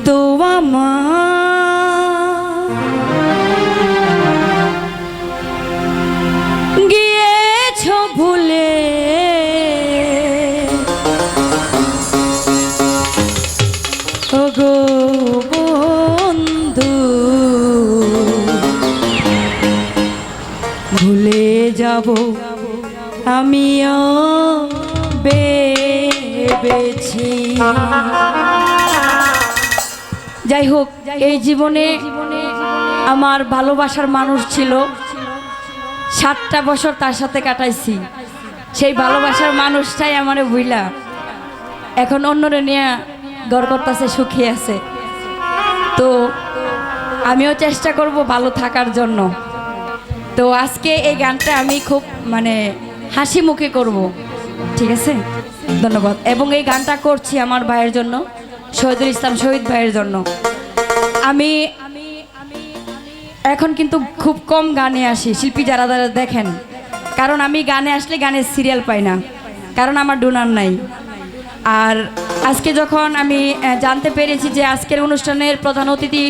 তো আমার গিয়েছ ভুলে ওগো বন্ধু ভুলে যাব আমিও ভেবেছি। যাই হোক, এই জীবনে আমার ভালোবাসার মানুষ ছিল, 7টা বছর তার সাথে কাটাইছি। সেই ভালোবাসার মানুষটাই আমারে ভুইলা এখন অন্যরে নিয়ে গড় করতেছে, সুখী আছে। তো আমিও চেষ্টা করব ভালো থাকার জন্য। তো আজকে এই গানটা আমি খুব হাসি মুখে করব, ঠিক আছে? ধন্যবাদ। এবং এই গানটা করছি আমার ভাইয়ের জন্য, শহীদুল ইসলাম শহীদ ভাইয়ের জন্য। আমি এখন কিন্তু খুব কম গানে আসি, শিল্পী যারা যারা দেখেন, কারণ আমি গানে আসলে গানের সিরিয়াল পাই না, কারণ আমার ডোনার নাই। আর আজকে যখন আমি জানতে পেরেছি যে আজকের অনুষ্ঠানের প্রধান অতিথি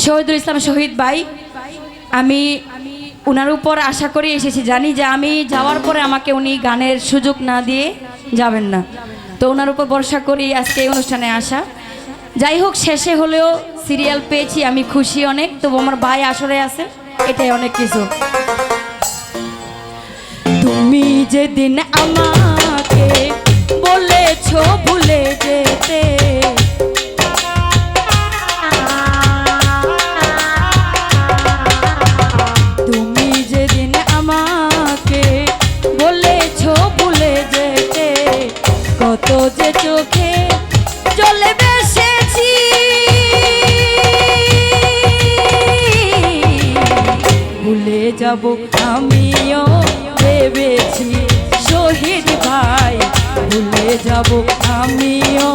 শহীদুল ইসলাম শহীদ ভাই, আমি ওনার উপর আশা করে এসেছি, জানি যে আমি যাওয়ার পরে আমাকে উনি গানের সুযোগ না দিয়ে যাবেন না। তো ওনার উপর ভরসা করি আজকে এই অনুষ্ঠানে আসা। যাই হোক, শেষে হলেও সিরিয়াল পেয়েছি, আমি খুশি অনেক। তবু আমার ভাই আসরে আছে, এটাই অনেক কিছু। তুমি যেদিন আমাকে বলেছো ভুলে যেতে, তুমি যেদিন আমাকে বলেছো ভুলে যেতে, কত যে চোখে চলে বেসেছি, ভুলে যাব আমিও ভেবেছি শহীদ ভাই, ভুলে যাব আমিও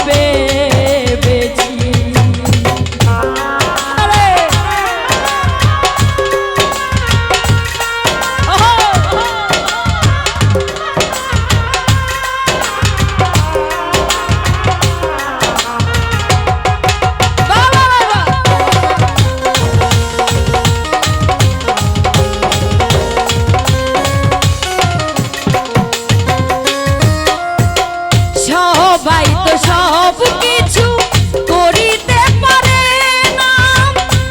ভেবেছি। সবাই তো সব কিছু করিতে পারে না,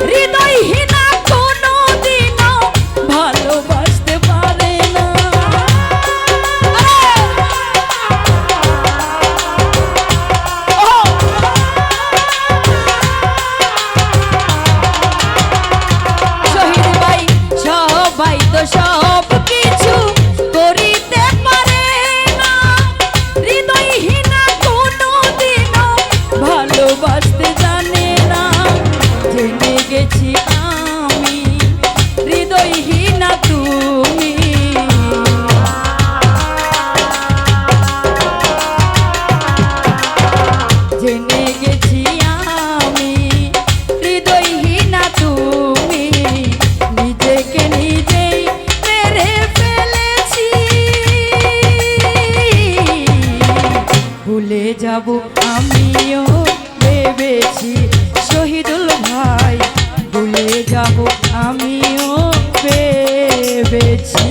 হৃদয়হীনা কোনো দিনও ভালোবাসতে পারে না। শহীদ ভাই, সবাই তো সব কিছু করিতে পারে না, হৃদয়হীনা কোনো দিনও ভালোবাসতে জানে না। জেনে গেছি আমি হৃদয়হীনা তুমি, জেনে গেছি আমি হৃদয়হীনা তুমি, নিজেকে নিজেই মেরে ফেলেছি, ভুলে যাব আমিও ভেবেছি শহীদুল ভাই, ভুলে যাব আমিও ভেবেছি।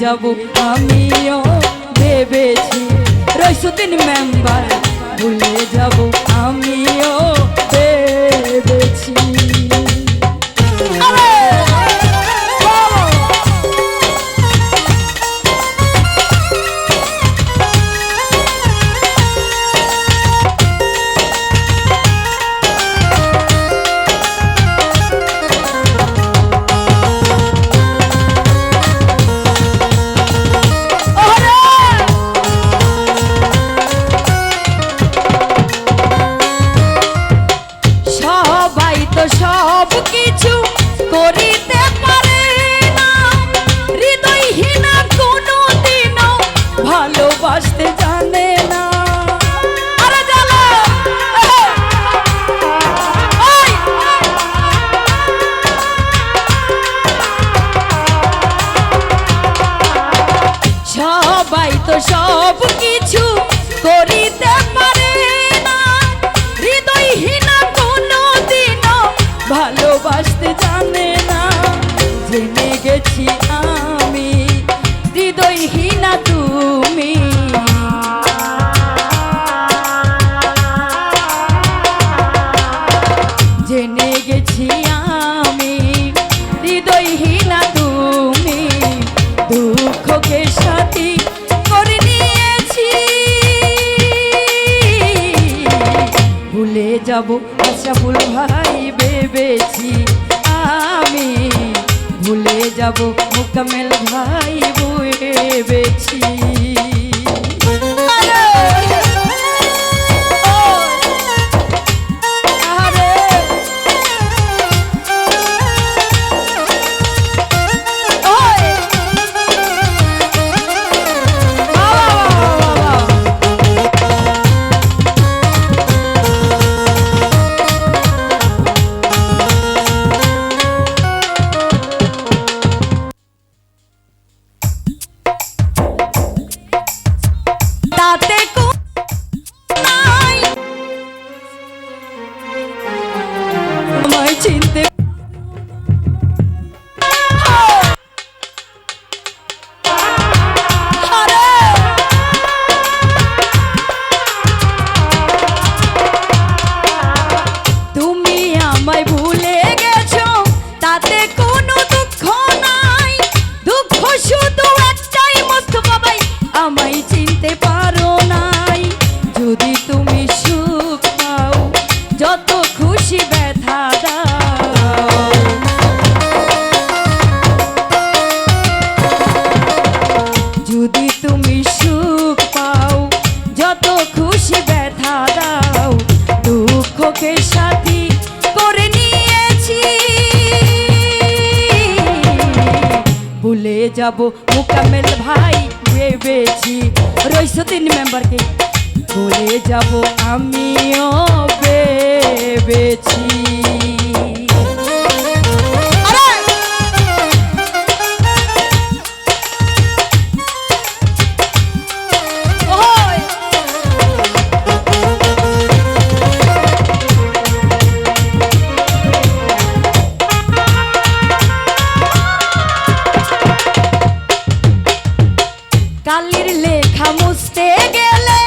যাব আমিও ভেবেছি রইসুদ্দিন মেম্বার ভুলে যাব আমিও ভেবেছি সব কিছু করিতে পারে না হৃদয়হীনা কোনো দিনও ভালোবাসতে জানে না আরে জানো সবাই তো সব কিছু করিতে পারে না হৃদয়হীনা ভালোবাসতে জানে না জেনে গেছি আমি হৃদয়হীনা তুমি জেনে গেছি আমি হৃদয়হীনা তুমি দুঃখকে সাথী করে নিয়েছি ভুলে যাব আশরাফুল ভাই ভেবেছি আমি ভুলে যাব মোকাম্মেল ভাই ভেবেছি চিনতে তুমি আমায় ভুলে গেছো তাতে কোনো দুঃখ নাই দুঃখ শুধু একটাই মোস্তফা ভাই আমায় চিনতে পারো নাই যদি তুমি সুখ পাও যত খুশি ব্যথা যদি তুমি সুখ পাও যত খুশি ব্যথা দাও দুঃখকে সাথী করে নিয়েছি ভুলে যাব মোকাম্মেল ভাই ভেবেছি রইসুদ্দিন মেম্বারকে ভুলে যাব আমিও ভেবেছি কালির লেখা মুছতে গেলে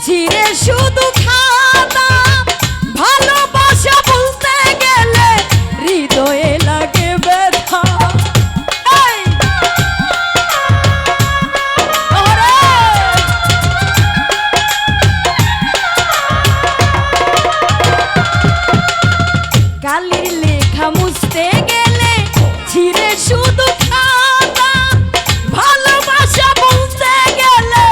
ছিঁড়ে শুধু খাতা ভালোবাসা বলতে গেলে হৃদয়ে লাগে ব্যথা কালির লেখা মুছতে গেলে ছিঁড়ে শুধু খাতা ভালোবাসা বলতে গেলে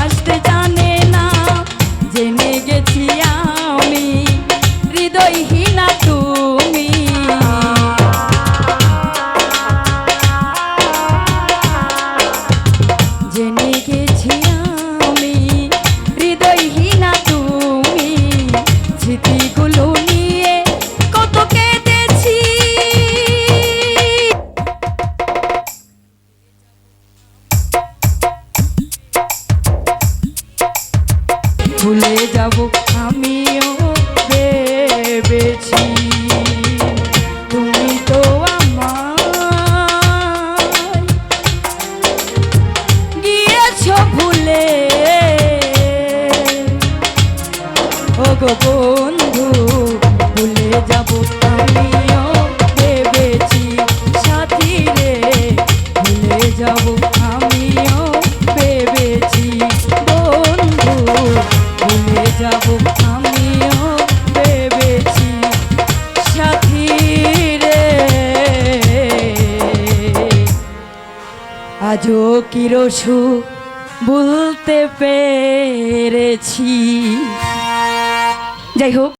ভালোবাসতে জানে না, জেনে গেছি আমি হৃদয়হীনা তুমি। জেনে গেছি আমি হৃদয়হীনা তুমি, স্মৃতিগুলো নিয়ে কত কেঁদেছি। ভুলে যাব আমিও ভেবেছি, তুমি তো আমায় গিয়েছো ভুলে। ও গো বন্ধু, ভুলে যাব আমিও ভেবেছি, সাথী রে ভুলে যাব আমিও ভেবেছি, বন্ধু ভুলে যাব আমিও ভেবেছি, সাথী রে। আজও কি রসু বলতে পেরেছি। যাই হোক।